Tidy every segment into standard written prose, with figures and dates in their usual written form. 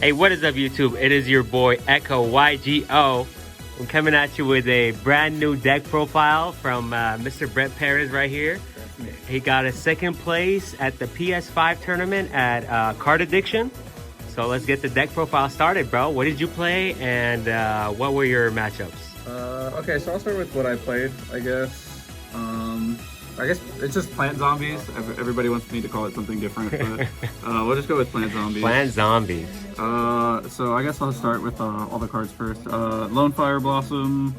Hey, what is up, YouTube? It is your boy echo-YGO. I'm coming at you with a brand new deck profile from Mr. Brett Perez right here. He got a second place at the PS5 tournament at Card Addiction. So let's get the deck profile started, bro. What did you play, and what were your matchups? Okay, so I'll start with what I played, I guess. I guess it's just Plant Zombies. Everybody wants me to call it something different, but we'll just go with Plant Zombies. Plant Zombies. So I guess I'll start with all the cards first. Lone Fire Blossom,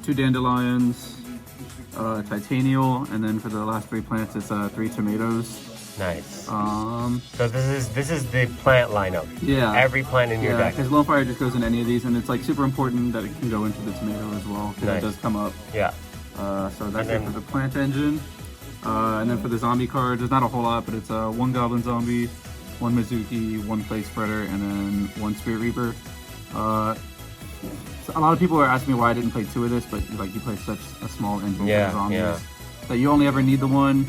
2 Dandelions, Titanial, and then for the last 3 plants, it's 3 Tomatoes. Nice. So this is the plant lineup. Yeah. Every plant in your deck. Because Lone Fire just goes in any of these, and it's like super important that it can go into the tomato as well. Nice. It does come up. Yeah. So that's it for the plant engine. And then for the zombie card, there's not a whole lot, but it's 1 Goblin Zombie, 1 Mizuki, 1 Plate Spreader, and then 1 Spirit Reaper. So a lot of people are asking me why I didn't play 2 of this, but like you play such a small engine for zombies that you only ever need the 1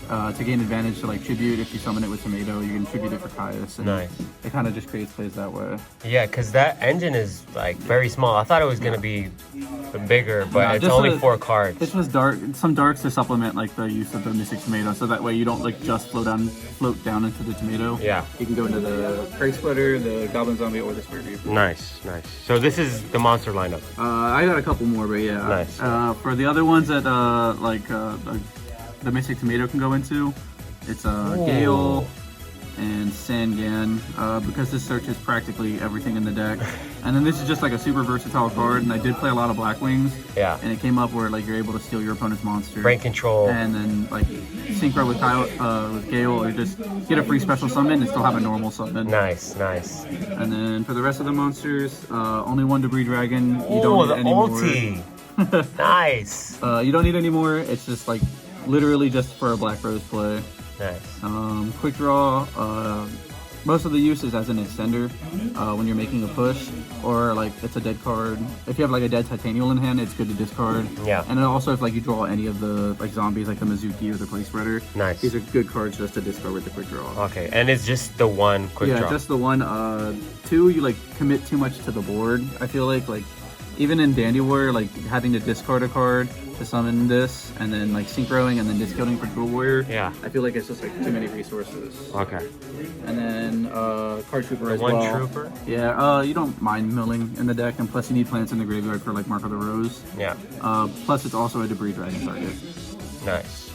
to gain advantage to like tribute. If you summon it with tomato, you can tribute it for Caius. Nice. It kind of just creates plays that way. Yeah, because that engine is like very small. I thought it was gonna be bigger, but it's only 4 cards. This was dark. Some darks to supplement like the use of the Mystic Tomato, so that way you don't like just float down into the tomato. Yeah. You can go into the Crate Splitter, the Goblin Zombie, or the Spirit Reaper. Nice, nice. So this is the monster lineup. I got a couple more, but yeah. Nice. For the other ones that the Mystic Tomato can go into, it's Gale and Sangan, because this searches practically everything in the deck. And then this is just like a super versatile card, and I did play a lot of Black Wings. Yeah. And it came up where like you're able to steal your opponent's monster. Brain control. And then like synchro with Gale, or just get a free special summon and still have a normal summon. Nice, nice. And then for the rest of the monsters, only 1 Debris Dragon. You don't need any more. Nice. You don't need any more. It's just like literally just for a Black Rose play. Nice. Quick draw. Most of the use is as an extender when you're making a push, or like it's a dead card. If you have like a dead Titanial in hand, it's good to discard. Yeah. And then also if like you draw any of the like zombies, like the Mizuki or the Plate Spreader. Nice. These are good cards just to discard with the quick draw. Okay, and it's just the 1 quick draw. Yeah, just the 1. 2, you like commit too much to the board. I feel like even in Dandy Warrior, like having to discard a card to summon this, and then like synchroing and then discarding for Dual Warrior. Yeah. I feel like it's just like too many resources. Okay. And then Card Trooper as 1 well. Trooper? Yeah, you don't mind milling in the deck, and plus you need plants in the graveyard for like Mark of the Rose. Yeah. Plus it's also a Debris Dragon target. Nice.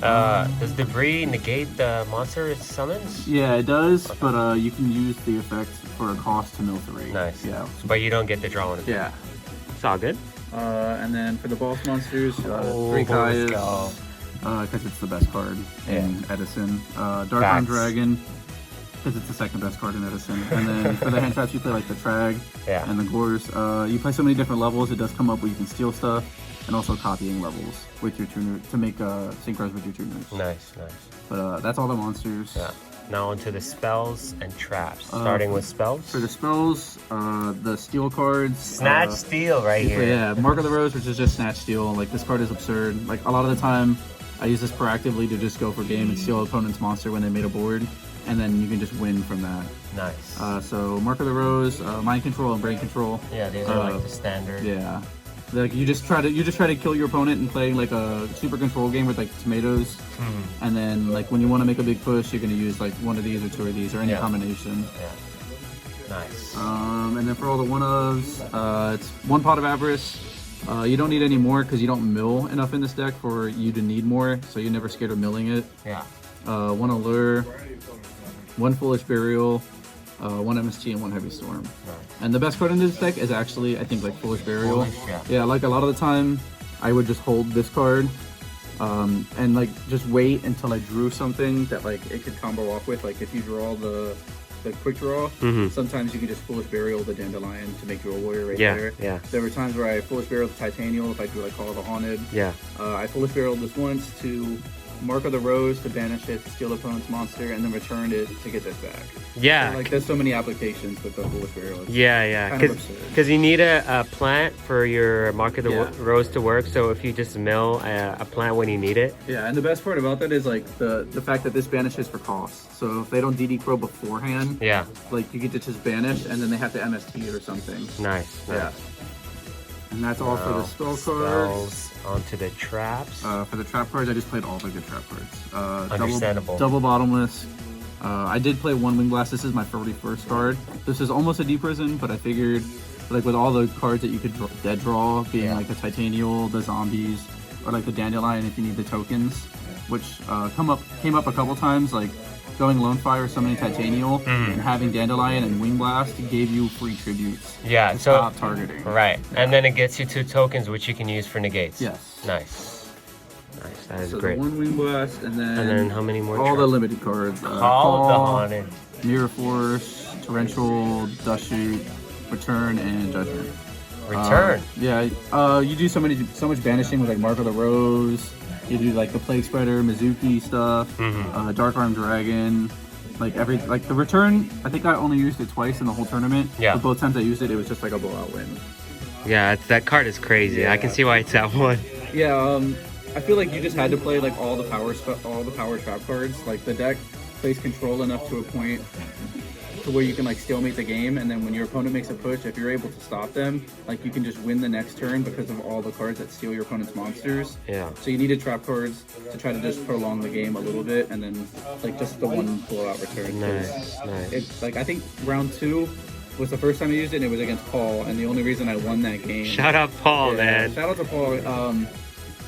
Does Debris negate the monster it summons? Yeah, it does, but you can use the effect for a cost to mill 3. Nice. Yeah. But you don't get the draw on it. Yeah. It's all good. And then for the boss monsters, 3 let's Caius, go. because it's the best card in Edison. Dark Iron Dragon, because it's the second best card in Edison. And then for the hand traps, you play like the Trag and the Gores. You play so many different levels, it does come up where you can steal stuff, and also copying levels with your tuner to make synchros with your tuners. Nice, nice. But that's all the monsters. Yeah. Now onto the spells and traps. Starting with spells. For the spells, the steal cards. Snatch Steal right here. Yeah, Mark of the Rose, which is just Snatch Steal. Like this card is absurd. Like a lot of the time, I use this proactively to just go for game and steal opponent's monster when they made a board, and then you can just win from that. Nice. So Mark of the Rose, Mind Control and Brain Control. Yeah, these are like the standard. Yeah. Like you just try to kill your opponent and play like a super control game with like tomatoes, and then like when you want to make a big push, you're gonna use like 1 of these or 2 of these or any combination. Yeah. Nice. And then for all the 1-ofs, it's 1 Pot of Avarice. You don't need any more because you don't mill enough in this deck for you to need more, so you're never scared of milling it. Yeah. 1 Allure, 1 Foolish Burial, 1 MST, and 1 Heavy Storm. Nice. And the best card in this deck is actually, I think, like Foolish Burial. Yeah, like a lot of the time, I would just hold this card, and like just wait until I drew something that like it could combo off with. Like if you draw the quick draw, sometimes you can just Foolish Burial the Dandelion to make Dual Warrior right there. Yeah. There were times where I Foolish Burial the Titanial if I drew like Call of the Haunted. Yeah. I Foolish Burial this once to Mark of the Rose to banish it, to steal opponent's monster, and then return it to get this back. Yeah. So, like, there's so many applications with the Foolish Burial. Yeah. Because you need a plant for your Mark of the Rose to work. So if you just mill a plant when you need it. Yeah, and the best part about that is like the fact that this banishes for cost. So if they don't DD Crow beforehand, like you get to just banish, and then they have to MST or something. Nice. Yeah. And that's all for the spell cards. Onto the traps. For the trap cards, I just played all the good trap cards. Understandable. Double Bottomless. I did play one Wing Blast. This is my 41st card. This is almost a deep prison, but I figured, like with all the cards that you could dead draw, being like the Titanial, the Zombies, or like the Dandelion if you need the tokens, which came up a couple times, like going Lone Fire, summoning Titanial, and having Dandelion and Wing Blast gave you free tributes. Yeah, to so stop targeting. Right, and then it gets you 2 tokens, which you can use for negates. Yes. Nice. That is so great. The one Wing Blast, and then how many more? All the limited cards. Call the Haunted. Mirror Force, Torrential, Dust Shoot, Return, and Judgment. Return. You do so much banishing with like Mark of the Rose. You do like the Plague Spreader, Mizuki stuff, Dark Arm Dragon, like the Return. I think I only used it twice in the whole tournament. Yeah. But both times I used it, it was just like a blowout win. Yeah, that card is crazy. I can see why it's at 1. Yeah. I feel like you just had to play like all the power trap cards. Like the deck plays control enough to a point to where you can like stalemate the game, and then when your opponent makes a push, if you're able to stop them, like you can just win the next turn because of all the cards that steal your opponent's monsters. Yeah. So you needed trap cards to try to just prolong the game a little bit, and then like just the one blowout return. Nice. It's like I think round 2 was the first time I used it, and it was against Paul, and the only reason I won that game. Shout out Paul, man. Shout out to Paul.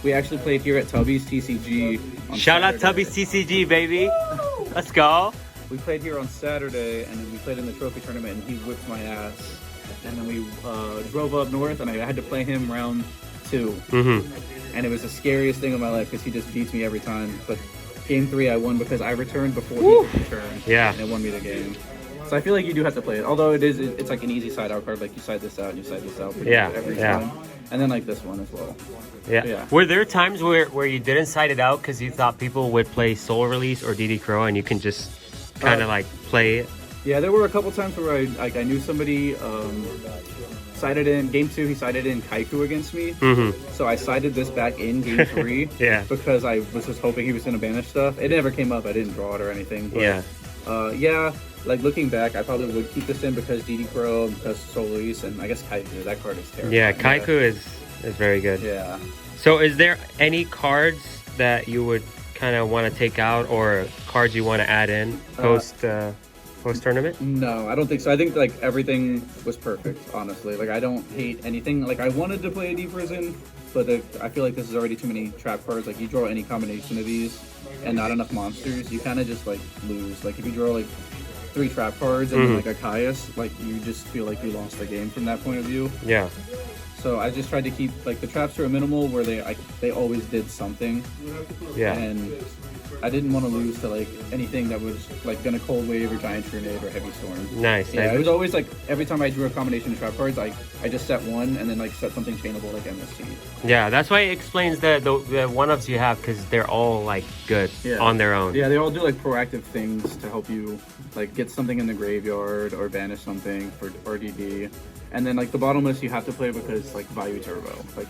We actually played here at Tubby's TCG. Shout out Tubby's TCG, baby. Let's go. We played here on Saturday, and then we played in the trophy tournament, and he whipped my ass. And then we drove up north, and I had to play him round 2. And it was the scariest thing of my life because he just beats me every time. But game 3, I won because I returned before he could return. Yeah. And it won me the game. So I feel like you do have to play it. Although it's like an easy side out card. Like you side this out and you side this out. Every time. And then like this one as well. Yeah. Were there times where you didn't side it out because you thought people would play Soul Release or DD Crow and you can just kind of like play it? Yeah, there were a couple times where I knew somebody sided in game 2. He sided in Kaiku against me, so I sided this back in game 3. Because I was just hoping he was going to banish stuff. It never came up. I didn't draw it or anything. But, like looking back, I probably would keep this in because DD Crow, because Soul Release, and I guess Kaiku. That card is terrible. Yeah, Kaiku is very good. Yeah. So is there any cards that you would kind of want to take out, or cards you want to add in post tournament? No, I don't think so. I think like everything was perfect, honestly. Like I don't hate anything. Like I wanted to play a deep prison, but I feel like this is already too many trap cards. Like you draw any combination of these and not enough monsters, you kind of just like lose. Like if you draw like 3 trap cards and then, like a Caius, like you just feel like you lost the game from that point of view. Yeah. So I just tried to keep like the traps to a minimal where they always did something. Yeah. And I didn't want to lose to like anything that was like gonna cold wave or giant grenade or heavy storm. Nice. Yeah. It was always like every time I drew a combination of trap cards, I just set one and then like set something chainable like MST. Yeah, that's why it explains the 1-ups you have, because they're all like good on their own. Yeah, they all do like proactive things to help you like get something in the graveyard or banish something for RDD. And then like the bottomless you have to play because like value turbo. Like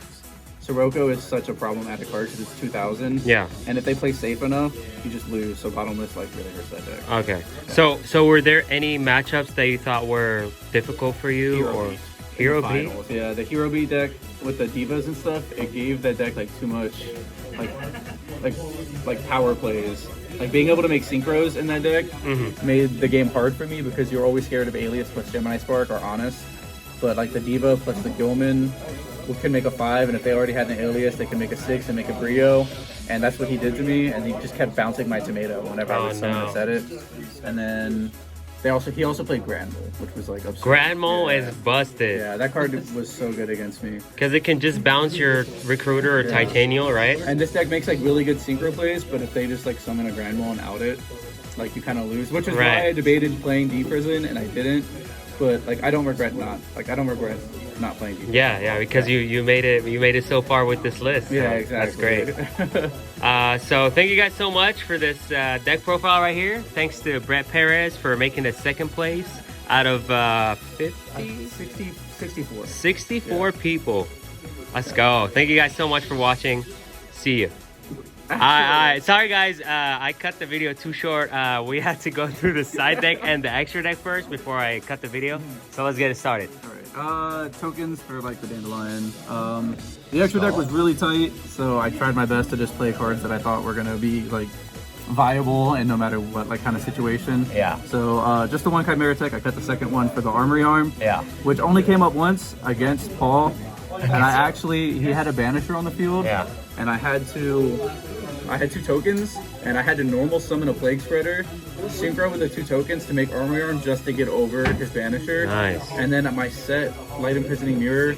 Sirocco is such a problematic card because it's 2000. Yeah. And if they play safe enough, you just lose. So bottomless like really hurts that deck. Okay. Yeah. So were there any matchups that you thought were difficult for you Hero Beat? Yeah, the Hero Beat deck with the divas and stuff, it gave that deck like too much like power plays. Like being able to make synchros in that deck made the game hard for me because you're always scared of Alias plus Gemini Spark or Honest. But like the Diva plus the Gilman can make a 5, and if they already had an Alias, they can make a 6 and make a Brio. And that's what he did to me, and he just kept bouncing my tomato whenever I was someone that said it. And then he also played Grand Mole, which was like absurd. Grand Mole is busted. Yeah, that card was so good against me. Because it can just bounce your Recruiter or Titanial, right? And this deck makes like really good synchro plays, but if they just like summon a Grand Mole and out it, like you kind of lose. Which is why I debated playing Deep Prison, and I didn't. But like I don't regret not playing defense. Yeah, because you made it so far with this list. So Yeah, exactly. That's great. So thank you guys so much for this deck profile right here. Thanks to Brett Perez for making the second place out of 64 people. Let's go. Thank you guys so much for watching. See you. Sorry guys, I cut the video too short. We had to go through the side deck and the extra deck first before I cut the video. So let's get it started. Alright, tokens for like the Dandelion. The extra deck was really tight, so I tried my best to just play cards that I thought were gonna be like viable and no matter what like kind of situation. Yeah. So just the one Chimera Tech. I cut the second one for the Armory Arm. Yeah. Which only came up once against Paul. And he had a Banisher on the field. Yeah. And I had two tokens, and I had to normal summon a Plague Spreader, synchro with the 2 tokens to make Armory Arm just to get over his Banisher. Nice. And then my set, Light Imprisoning Mirror,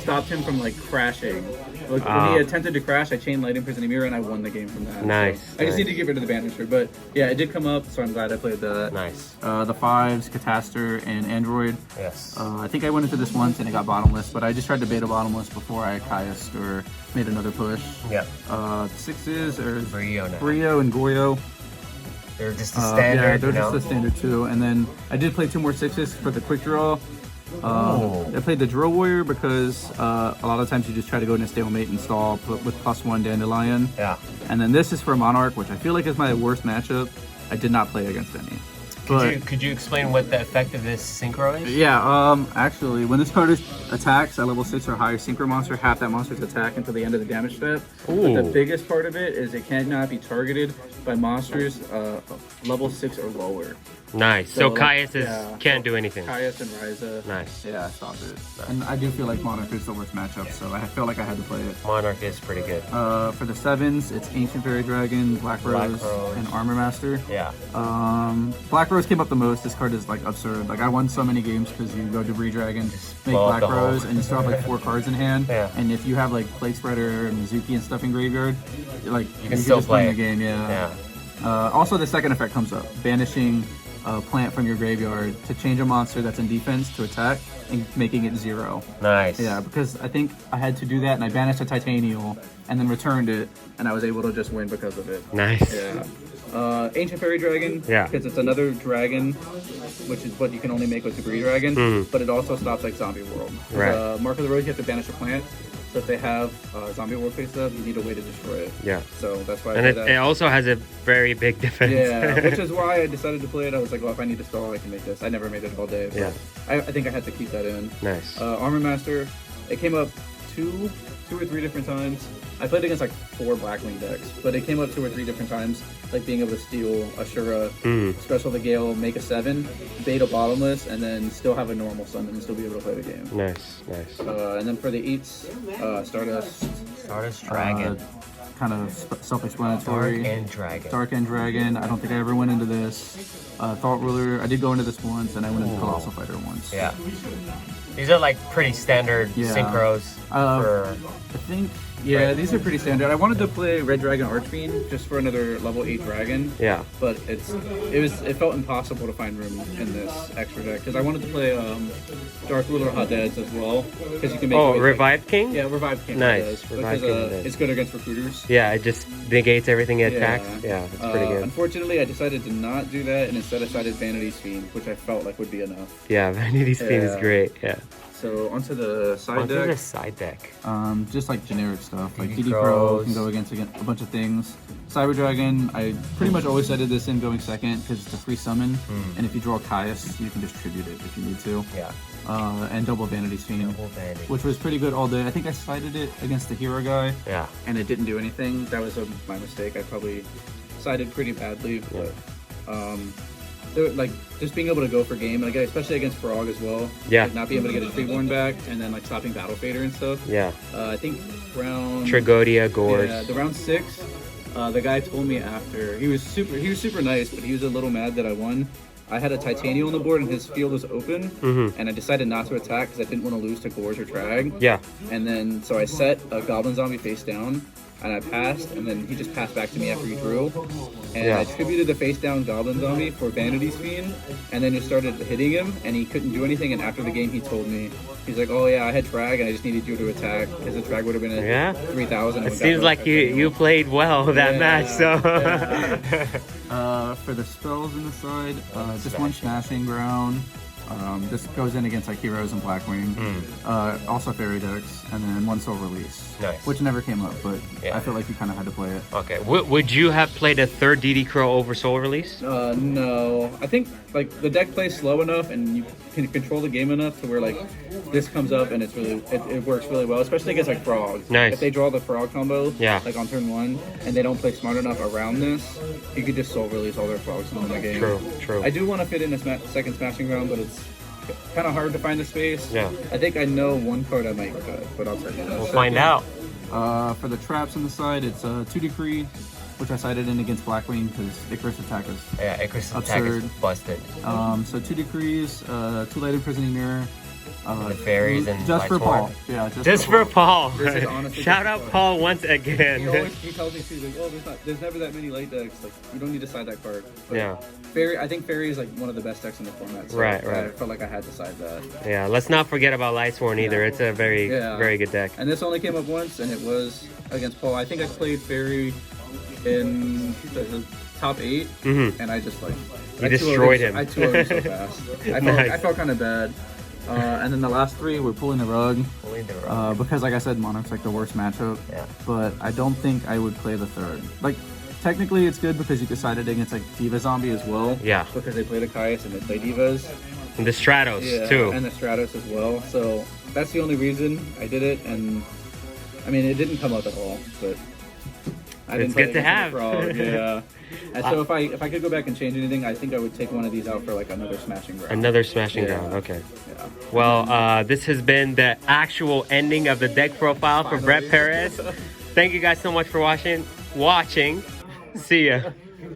stopped him from like crashing. Like, when he attempted to crash, I chained Light Imprisoning Mirror and I won the game from that. Nice. So I just need to get rid of the Banisher, but yeah, it did come up, so I'm glad I played that. Nice. The 5s, Catastor, and Android. Yes. I think I went into this once and it got bottomless, but I just tried to beta bottomless before I Caiused or made another push. Yeah. 6s are Brio and Goyo. They're just the standard. Yeah, they're just the standard too. And then I did play 2 more 6s for the quick draw. I played the Drill Warrior because a lot of times you just try to go into stalemate and stall with +1 Dandelion. Yeah. And then this is for Monarch, which I feel like is my worst matchup. I did not play against any. Could you explain what the effect of this synchro is? Yeah, actually, when this card attacks at level 6 or higher synchro monster, half that monster's attack until the end of the damage step. But the biggest part of it is it cannot be targeted by monsters level 6 or lower. Nice. So Caius can't do anything. Caius and Ryza. Nice. Yeah, stop it. Nice. And I do feel like Monarch is the worst matchup, so I felt like I had to play it. Monarch is pretty good. For the 7s, it's Ancient Fairy Dragon, Black Rose, and Armor Master. Yeah. Black Rose came up the most. This card is like absurd. Like I won so many games because you go Debris Dragon, make Black Rose, and you still have like 4 cards in hand. Yeah. And if you have like Plate Spreader and Mizuki and stuff in graveyard, like you can still play the game. Yeah. Also, the second effect comes up, banishing a plant from your graveyard to change a monster that's in defense to attack and making it 0. Nice. Yeah, because I think I had to do that and I banished a Titanial and then returned it and I was able to just win because of it. Nice. Yeah. Ancient Fairy Dragon, because it's another dragon, which is what you can only make with Debris Dragon, but it also stops like Zombie World. Right. Mark of the Road, you have to banish a plant. So if they have Zombie World face up, you need a way to destroy it. Yeah. So that's why I did that. It also has a very big defense. Yeah, which is why I decided to play it. I was like, well, if I need to stall, I can make this. I never made it all day. But I think I had to keep that in. Nice. Armor Master, it came up two or three different times. I played against like 4 Blackwing decks, but it came up 2 or 3 different times, like being able to steal Ashura, Special the Gale, make a 7, beta bottomless, and then still have a normal summon and still be able to play the game. Nice, nice. And then for the eats, Stardust Dragon. Kind of self-explanatory. Dark End Dragon. I don't think I ever went into this. Thought Ruler. I did go into this once, and I went into Colossal Fighter once. Yeah. These are like pretty standard synchros. I think. Yeah, these are pretty standard. I wanted to play Red Dragon Archfiend just for another level 8 dragon. Yeah. But it felt impossible to find room in this extra deck because I wanted to play Dark Ruler Haddad's as well because you can make. Revive King. Yeah, Revive King. Nice. Because it's good against recruiters. Yeah, it just negates everything it attacks. Yeah, it's pretty good. Unfortunately, I decided to not do that and instead decided Vanity's Fiend, which I felt like would be enough. Yeah, Vanity's Fiend is great. Yeah. So onto the side deck. Just like generic stuff, like DD Crow can go against a bunch of things. Cyber Dragon, I pretty much always cited this in going second because it's a free summon, and if you draw Caius, you can just tribute it if you need to. Yeah. And double Vanity's Fiend, which was pretty good all day. I think I cited it against the hero guy. Yeah. And it didn't do anything. That was my mistake. I probably cited pretty badly, but. Like just being able to go for game, like especially against Frog as well. Yeah. Like, not being able to get a Treeborn back, and then like stopping Battle Fader and stuff. Yeah. I think round Trigodia, Gorse. Yeah, the round 6. The guy told me after he was super nice, but he was a little mad that I won. I had a Titanium on the board and his field was open, and I decided not to attack because I didn't want to lose to Gorge or Trag. Yeah. And then so I set a Goblin Zombie face down. and I passed, and then he just passed back to me after he drew. And Yeah. I tributed the face down Goblin Zombie for Vanity's Fiend, and then just started hitting him, and he couldn't do anything. And after the game, he told me, he's like, "Oh yeah, I had Trag, and I just needed you to attack, because the Trag would have been at 3,000. It seems like you played well that match. So for the spells in the side, just one Smashing Ground. This goes in against like Heroes and Blackwing. Also Fairy decks, and then one Soul Release. Nice. Which never came up, but I feel like you kind of had to play it. Okay. Would you have played a third DD Crow over Soul Release? No. I think like the deck plays slow enough, and you can control the game enough to where like this comes up and it works really well, especially against like frogs. Nice. If they draw the frog combo, Yeah. like on turn 1, and they don't play smart enough around this, you could just Soul Release all their frogs in the game. True. I do want to fit in a second Smashing Ground, but it's kind of hard to find the space. Yeah. I think I know one card I might cut, but I'll tell you that. We'll find out. For the traps on the side, it's 2 Decree, which I sided in against Blackwing because Icarus attack is Yeah, Icarus attack absurd. is busted. So 2 Decrees, 2 Light Imprisoning Mirror. The fairies and just for Lightsworn. Paul. Yeah, Just for Paul. This is honestly Shout just out for Paul once again. He tells me too, like, oh, there's never that many light decks. Like, you don't need to side that card. But Yeah. I think Fairy is like one of the best decks in the format. So Right. I felt like I had to side that. Yeah, let's not forget about Lightsworn either. It's a very good deck. And this only came up once, and it was against Paul. I think I played Fairy in the top 8, and I just like You destroyed him. I 2-0'd him so fast. I felt kind of bad. And then the last 3 were pulling the rug. Because like I said, Monarch's like the worst matchup. Yeah. But I don't think I would play the third. Like technically it's good because you decided against like Diva Zombie as well. Yeah. Because they play the Caius and they play Divas. And the Stratos too. And the Stratos as well. So that's the only reason I did it. And I mean, it didn't come out at all, but I didn't It's play good to against have. the Frog. Yeah. And so if I could go back and change anything, I think I would take one of these out for like another Smashing Ground. Another Smashing Ground. Okay. Yeah. Well, this has been the actual ending of the deck profile for Brett Perez. Thank you guys so much for watching. See ya.